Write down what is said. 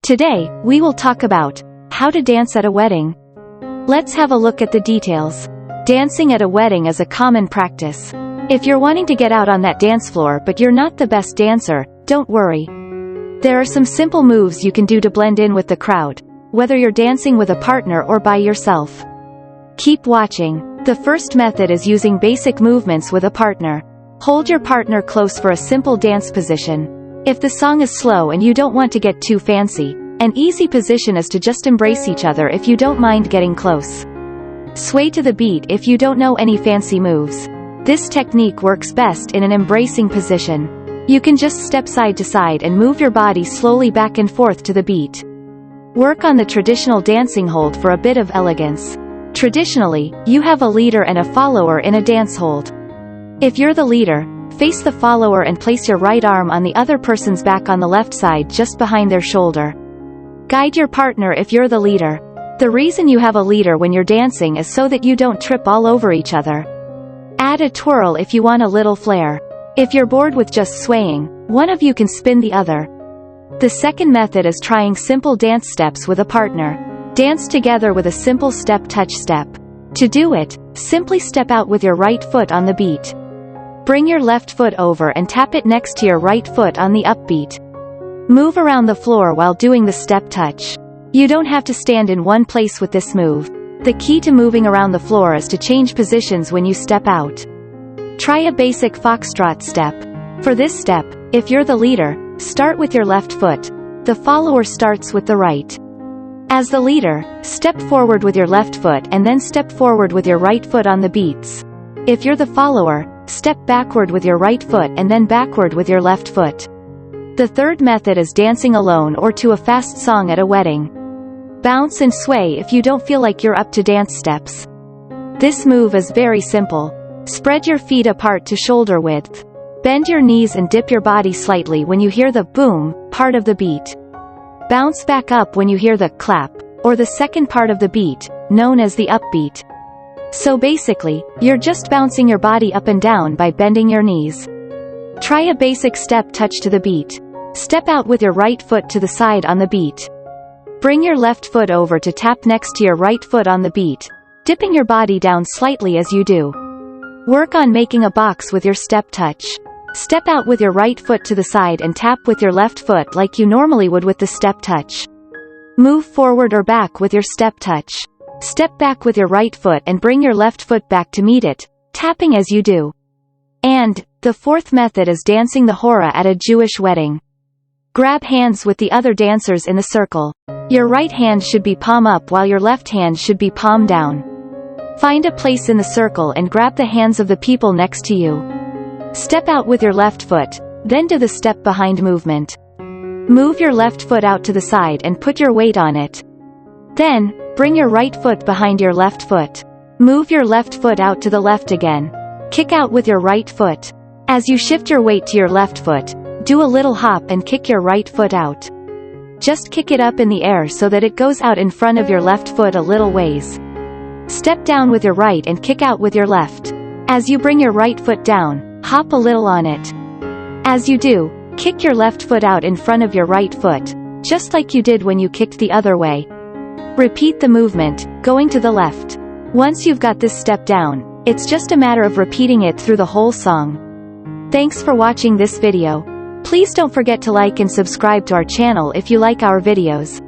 Today, we will talk about how to dance at a wedding. Let's have a look at the details. Dancing at a wedding is a common practice. If you're wanting to get out on that dance floor but you're not the best dancer, don't worry. There are some simple moves you can do to blend in with the crowd, whether you're dancing with a partner or by yourself. Keep watching. The first method is using basic movements with a partner. Hold your partner close for a simple dance position. If the song is slow and you don't want to get too fancy, an easy position is to just embrace each other if you don't mind getting close. Sway to the beat if you don't know any fancy moves. This technique works best in an embracing position. You can just step side to side and move your body slowly back and forth to the beat. Work on the traditional dancing hold for a bit of elegance. Traditionally, you have a leader and a follower in a dance hold. If you're the leader, face the follower and place your right arm on the other person's back on the left side just behind their shoulder. Guide your partner if you're the leader. The reason you have a leader when you're dancing is so that you don't trip all over each other. Add a twirl if you want a little flair. If you're bored with just swaying, one of you can spin the other. The second method is trying simple dance steps with a partner. Dance together with a simple step-touch step. To do it, simply step out with your right foot on the beat. Bring your left foot over and tap it next to your right foot on the upbeat. Move around the floor while doing the step touch. You don't have to stand in one place with this move. The key to moving around the floor is to change positions when you step out. Try a basic foxtrot step. For this step, if you're the leader, start with your left foot. The follower starts with the right. As the leader, step forward with your left foot and then step forward with your right foot on the beats. If you're the follower, step backward with your right foot and then backward with your left foot. The third method is dancing alone or to a fast song at a wedding. Bounce and sway if you don't feel like you're up to dance steps. This move is very simple. Spread your feet apart to shoulder width. Bend your knees and dip your body slightly when you hear the boom part of the beat. Bounce back up when you hear the clap, or the second part of the beat, known as the upbeat. So basically, you're just bouncing your body up and down by bending your knees. Try a basic step touch to the beat. Step out with your right foot to the side on the beat. Bring your left foot over to tap next to your right foot on the beat, dipping your body down slightly as you do. Work on making a box with your step touch. Step out with your right foot to the side and tap with your left foot like you normally would with the step touch. Move forward or back with your step touch. Step back with your right foot and bring your left foot back to meet it, tapping as you do. And the fourth method is dancing the hora at a Jewish wedding. Grab hands with the other dancers in the circle. Your right hand should be palm up while your left hand should be palm down. Find a place in the circle and grab the hands of the people next to you. Step out with your left foot, then do the step behind movement. Move your left foot out to the side and put your weight on it. Then, bring your right foot behind your left foot. Move your left foot out to the left again. Kick out with your right foot. As you shift your weight to your left foot, do a little hop and kick your right foot out. Just kick it up in the air so that it goes out in front of your left foot a little ways. Step down with your right and kick out with your left. As you bring your right foot down, hop a little on it. As you do, kick your left foot out in front of your right foot, just like you did when you kicked the other way. Repeat the movement, going to the left. Once you've got this step down, it's just a matter of repeating it through the whole song. Thanks for watching this video. Please don't forget to like and subscribe to our channel if you like our videos.